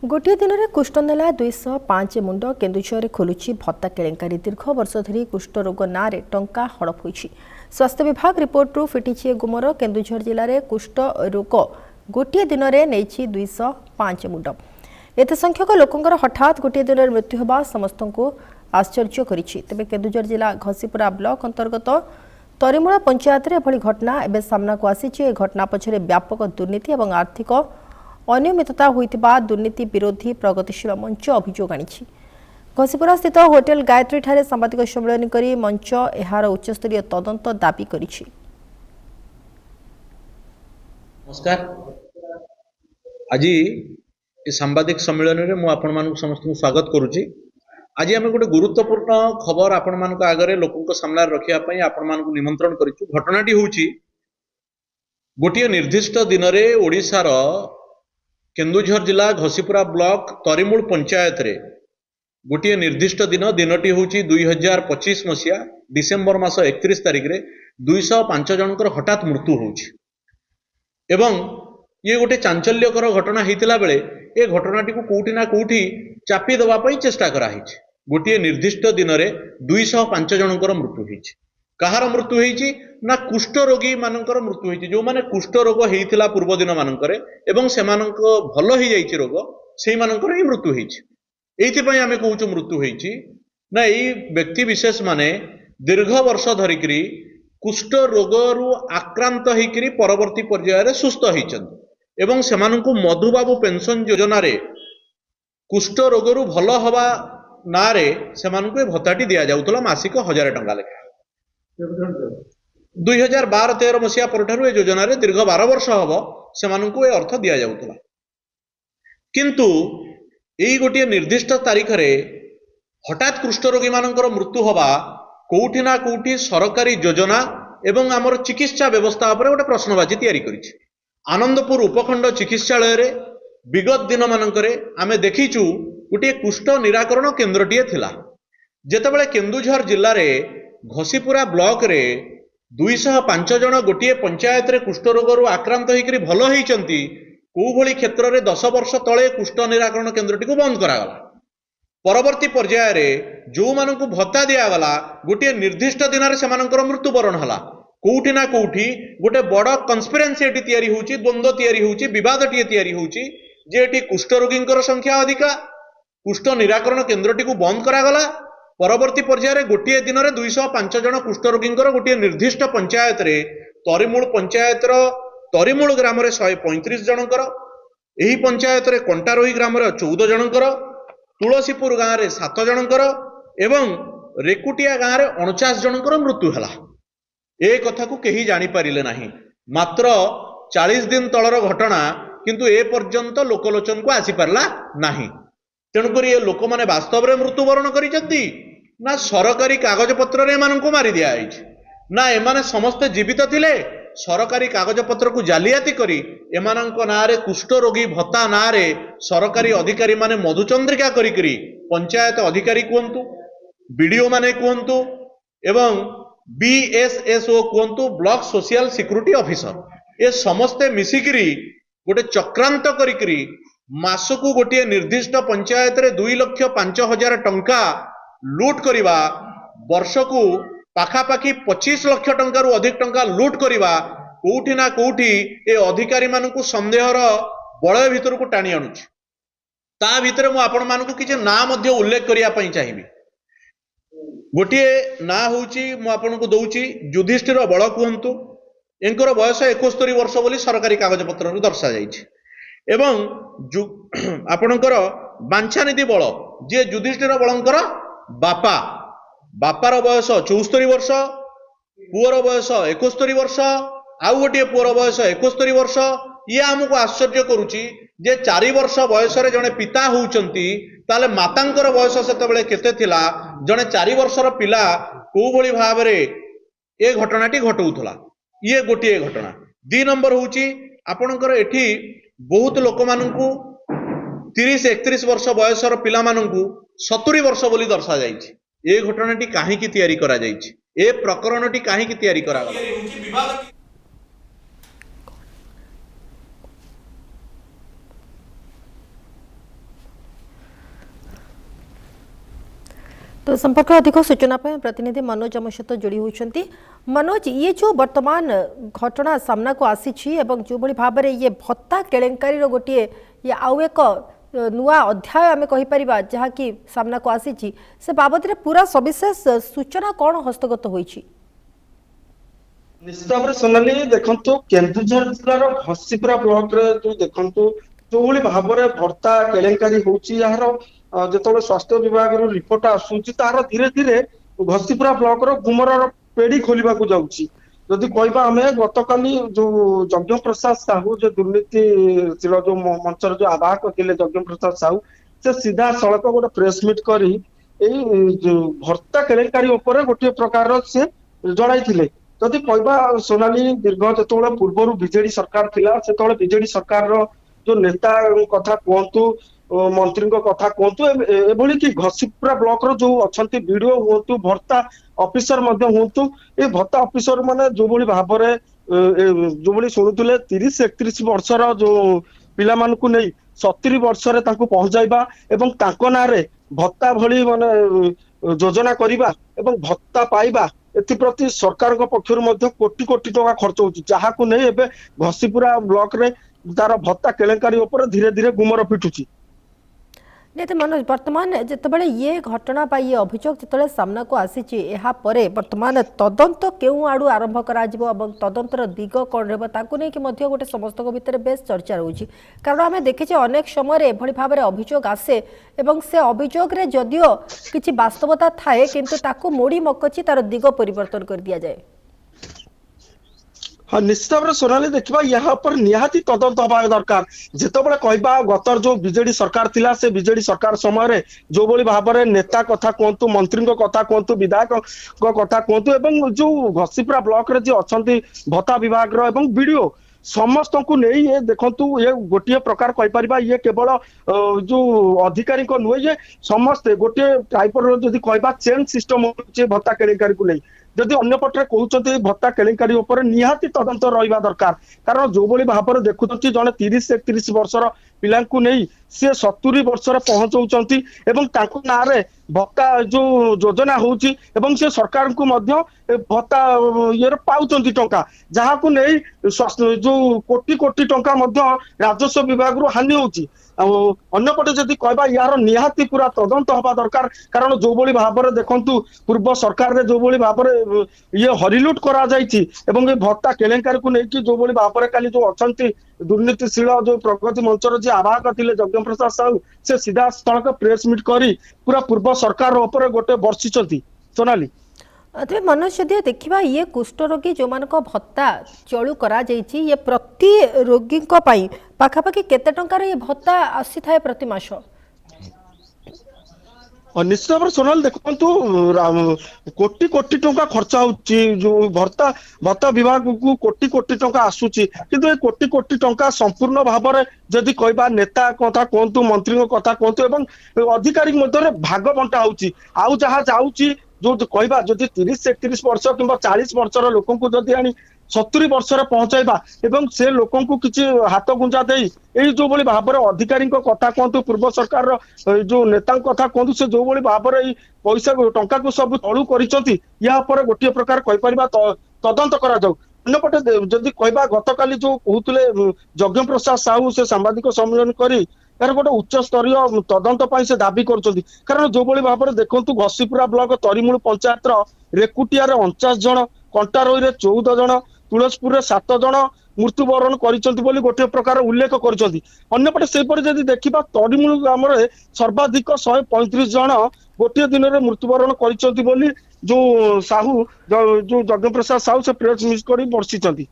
गोटे दिन में कुष्ठ नेला 205 मुंड केन्दुझर खोलुची भत्ता केलेंकारी दीर्घ वर्ष धरी कुष्ठ रोग ना टंका हड़प होईछि। स्वास्थ्य विभाग रिपोर्टरू फिटिछि गुमर केन्दुझर जिले में कुष्ठ रोग गोटे दिन में नहीं 205 मुंड। एते संख्यक लोकंकर हठात गोटे दिन में मृत्यु होगा समस्त को आश्चर्य करिछि। तेबे केन्दुझर जिला घसीपुरा ब्लॉक अंतर्गत तरिमूला पंचायत में एभली घटना एवं सामना को आसी। घटना पछरे व्यापक दुर्नीति और आर्थिक अनियमितता होइतिबा दुर्नीति विरोधी प्रगतिशील मंच अभियोग आनिछि। घसीपुरा स्थित होटेल गायत्री ठारे सांबादिक सम्मेलन करी मंच एहार उच्चस्तरीय तदंत दाबी करिछि। नमस्कार। आज सांबादिक सम्मेलन में मु आपण मानक समस्त स्वागत करुछि। आज आम गोटे गुरुत्वपूर्ण खबर आपण मानक आगरे लोकंक सामने रखिया पई आपण मानक निमंत्रण करिछु। घटनाटी होउछि गोटे निर्दिष्ट दिन में ओडिशार केन्दुझर जिला घसीपुरा ब्लॉक तरिमूल पंचायत रे गोटे निर्दिष्ट दिनटी होउछि 2025 मसीहा डिसेम्बर मास 31 तारिख रे 205 जनकर हठात मृत्यु होउछि। एवं ये गोटे चांचल्यकर घटना होइतिला बेले ए घटनाटी को कोउठी ना कोउठी चापी देबा पई चेष्टा करा हिछि। गोटे निर्दिष्ट दिन में 205 जनकर मृत्यु होइछि। कहार मृत्यु होइछि ना कुष्ठ रोगी मानकर मृत्यु होइछि। जो माने कुष्ठ रोग हेइतिला पूर्व दिन मानकरे एवं सेमानक भलो ही जाइछि रोग सेही मानकर ही मृत्यु होइछि। एइति पई आमे कहूछु मृत्यु होइछि ना एई व्यक्ति विशेष माने दीर्घ वर्ष धरिकरी कुष्ठ रोगरु आक्रांत होइकरी परवर्ती पर्याय रे सुस्थ होइछन्ति एवं सेमानकु मधुबाबू पेंशन योजना रे कुष्ठ रोगरु भलो हवा ना रे सेमानकु भत्ताटी दिया जाउतला मासिक 1000 टंका लेखा। 2012-13 मसीहा परठारु ए योजना रे दीर्घ 12 वर्ष हबो सेमानकु ए अर्थ दिया जाउतला। किंतु एई गोटे निर्दिष्ट तारीख रे हठात कुष्ठ रोगी मानकर मृत्यु हवा कोउठी ना कोउठी सरकारी योजना एवं आमर चिकित्सा व्यवस्था उपरे गोटे प्रश्नबाजी तैयारी करिछि। आनंदपुर उपखंड चिकित्सालय रे विगत दिन मानकरे आमे देखिछु गोटे कुष्ठ निराकरण केन्द्रटीए थिला। जेतेबेले केन्दुझर जिल्ला रे घसीपुरा ब्लॉक रे 205 जन गोटे पंचायत रे कुष्ठ रोगरु आक्रांत होइकरी भलो होइचंती को भली क्षेत्र रे 10 वर्ष तळे कुष्ठ निराकरण केन्द्रटी को बंद करागला। परवर्ती पर्याय रे जो मानकु भत्ता दिया गला गोटे निर्दिष्ट दिन रे सेमानकर मृत्युवरण हला। कोउठी ना कोउठी गोटे बड़ कन्स्पिरेन्सी एटी तयारी होउची, द्वंद्व तयारी होउची, विवादटी तयारी होउची जे एटी कुष्ठ रोगींकर संख्या अधिका कुष्ठ निराकरण केन्द्रटी को बंद करागला। परवर्ती पर्याय रे गोटे दिन में 205 जन कुष्ठ रोगींकर गोटे निर्दिष्ट पंचायत रे तरिमूल पंचायत तरिमूल ग्राम रे 135 जनकर, एही पंचायत रे कंटारोही ग्राम रे 14 जनकर, तुलसीपुर गाँव रे 7 जनकर एवं रेकुटिया गाँव रे 49 जनकर मृत्यु हला। ए कथा को केही जानि पारिले नाही। मात्र 40 दिन तलर घटना किंतु ए पर्यंत लोकलोचन को आसी पारला नाही। तेणुकर ये लोक माने वास्तव में मृत्युवरण करिसेंती ना सरकारी कागज पत्र रे एमानंकु मारी दिया आइछ ना एमाने समस्त जीवित थिले सरकारी कागज पत्र को जालियाती करी एमानंक नारे कुष्ठ रोगी भत्ता नारे सरकारी अधिकारी माने मधुचंद्रिका करी पंचायत अधिकारी कहंतु, बीडीओ माने कहंतु एवं बीएसएसओ कहंतु, ब्लॉक सोशल सिक्यूरिटी ऑफिसर ए समस्ते मिसिकरी गोटे चक्रांत करी मासकू गोटे निर्दिष्ट पंचायत रे 2,05,000 टंका लूट करिवा, वर्षकू पाखापाखि 25 लाख टंका अधिक टंका लूट करिवा कोउठी ना कोउठी ए अधिकारी मानकू संदेहर बलय भितर को टाणी आणुछि। ता भितर मु आपण मानकू किछि ना मध्य उल्लेख करिया पई चाहिबी। गोटे ना होउछि मु आपनकू दउछि युधिष्ठिर बळ कहंतु, एंकर बयस 71 वर्ष बोली सरकारी कागज पत्र रे दर्शा जाइछि एवं आपणकर बांछानिधि बल जे युधिष्ठिर बलंकर बापा, बापार बयस 74 वर्ष, पुअर बयस 71 वर्ष, आउ गोटे पुअर बयस 71 वर्ष। ये आमको आश्चर्य करुछि जे 4 वर्ष बयस रे जने पिता होउचंती ताले मातांकर बयस सेतेबेले केते थिला, जने 4 वर्षर पिला को भली भाव रे ए घटनाटी घटउथला। ये गोटे घटना। 2 नंबर होउछि आपणकर एठी बहुत लोक मानकू 30-31 वर्ष बयसर पिला मानकू 70 वर्ष बोली दर्शा जाइछि। ए घटनाटी काहेकि तयारी करा जाइछि, ए प्रकरणटी काहेकि तयारी करा गला। तो संपर्क अधिक सूचना पाए प्रतिनिधि मनोज आम सहित जोड़ी होती। मनोज, ये जो वर्तमान घटना सामना को आसी जो भली भाव में ये भत्ता केलेंकारी गोटे ये आउ एक नुआ अध्याय आम कहीपर जहाँकि सामना को आसी से बाबद पूरा सविशेष सूचना कौन हस्तगत होईछि? निश्चित भाव सोनाली देखो केन्दुझर जिलार घसीपुरा ब्लॉक रे जो देखो जो भाव में भत्ता केलेंकारी होची यार जो स्वास्थ्य विभाग रिपोर्ट आसूची तार धीरे धीरे घसीपुरा ब्लॉक गुमर पेड़ी खोलिबा को जाउची। जदि कहबा आमे गतकाली जो यज्ञ प्रसाद साहू जो दुर्नीतिशील जो मंचर जो आवाहक थिले यज्ञ प्रसाद साहू से सीधा सड़क गोटे प्रेस मीट करी भत्ता केलेंकारी उपरे गोटे प्रकार से जणाइथिले। जदि कहबा सोनाली दीर्घ जो पूर्व बीजेडी सरकार थिला से बीजेडी सरकार जो नेता कथा कहतु मंत्री कथा कहतु एभली कि घसीपुरा ब्लॉक रो जो अछंती वीडियो हुंतु भत्ता ऑफिसर मध्ये हुंतु ए भत्ता ऑफिसर माने जो भली भाव रे जो भली सुनुतले 30-31 वर्षर जो पिला मानकु नै 70 वर्ष रे तांको पहुंचाइबा एवं तांको नारे भत्ता भली माने योजना करिबा एवं भत्ता पाइबा एथि प्रति सरकार पक्षर मध्य कोटी कोटी टका खर्च होची जहा को नै एबे घसीपुरा ब्लॉक रे तार भत्ता केलेंकारी ऊपर धीरे धीरे गुमर पिटुची। नहीं तो मनोज, वर्तमान जितेबाला ये घटना बा ये अभियोग जिते सामना को आसी वर्तमान तदंत केउ आड़ू आरंभ करा तदंतर दिग कौन रही गोटे समस्त भितर बेस चर्चा रोचे। कारण आम देखीचे अनेक समय एभली भाव में अभियोग आसे एवं से अभियोग जदियो किछि वास्तवता थाए किंतु ताकू मोड़ी मकची तार दिग परिवर्तन कर दिया जाए। हाँ निश्चित भाव में सोनाली देखा यहाँ पर निहाती तदंत हवा दरकार। जितेबाला कहबा गतर जो बीजेडी सरकार थिला से बीजेडी सरकार समय जो भली भाव में नेता कथा कहतु मंत्री कथा कहतु विधायक कथा कहतु एवं जो घसीपुरा ब्लॉक रे जो अच्छी भत्ता विभाग एवं वीडियो समस्त को नहीं ये देखु ये गोटे प्रकार कहीपर ये केवल जो अधिकारी को नुहे ये समस्ते गोटे टाइप जदि कहबा चेन सिस्टम हो भत्ता केलेंकारी को नहीं जदि अन्य पटे कहते भत्ता केलेंकारी उपर निहाती तदंत रहा दरकार। कारण जो भली भाव में देखुंत जड़े 30-31 वर्षर पिला नहीं सी 70 वर्ष पहुंचाऊंट एवं नारे भत्ता जो योजना होची एवं से सरकार को मध्य भत्ता ये पाउचंती टंका जहाँ को नहीं जो कोटी कोटी टंका मध्य राजस्व विभाग रू हानि होची। अन्यपटे जदि कहबा यार निहाती पूरा तदंत हवा दरकार। कारण जो भली भाव में देखंतु पूर्व सरकार रे जो भली भाव में ये हरिलुट करा जायछि एवं ये भत्ता केलेंकारी को लेकिन जो भली भाव में काली जो अछंती दुर्नीतिशील जो प्रगति मंचर जो आवाहक थिले यज्ञ प्रसाद साहू से सीधा स्थल प्रेस मीट करी पूरा पूर्व सरकार ऊपर गोटे बर्षिचंती। सोनाली तेज मनोज, जदि देखा ये कुष्ठ रोगी जो मान भत्ता चलू करा जायछि ये प्रति रोगी पाखापाखि केते टंकार ये भत्ता आसी थाए प्रति मास? निश्चित भाव सोनाल देखु कोटी कोटी टंका खर्च होची जो भत्ता विभाग को कोटी कोटी टंका आसूची किंतु ये कोटी कोटी टंका संपूर्ण भाव में जदि कहबा नेता कथा कहतु मंत्री कथा कहतु एवं अधिकारी मध्य भाग बंटा होची आउ जहाँ जाऊची जो कहबा जदि 30-31 वर्ष कि 40 वर्षर लोक जदि आनी 70 वर्ष पहुंचाइबा एवं से लोक किसी हाथ गुंजा दे जो भली भाव में अधिकारी कथा कहतु पूर्व सरकार जो नेता कथा कहतु से जो भली भाव में पैसा टंका को सब तलू कर गोटे प्रकार कहीपर तदंत करा जाऊ। अन्यपटे जदि कहबा गतकाली जो कहते यज्ञ प्रसाद साहू से सांबादिक सम्मेलन करी यार गोटे उच्च स्तरीय तदंत से दाबी कर। कारण जो भली भाव में देखु घसीपुरा ब्लॉक तरीमूल पंचायत रेकुटिया 49 जन, कंटारोई 14 जन, तुलसीपुर 7 जन मृत्युवरण कर गोटे प्रकार उल्लेख कर। अन्यपटे सेपरि जदि देखा तरीमूल ग्राम सर्वाधिक 135 जन गोटे दिन में मृत्युवरण कर जो साहू जो यज्ञ प्रसाद साहू से प्रेस मिट कर बर्षिंट।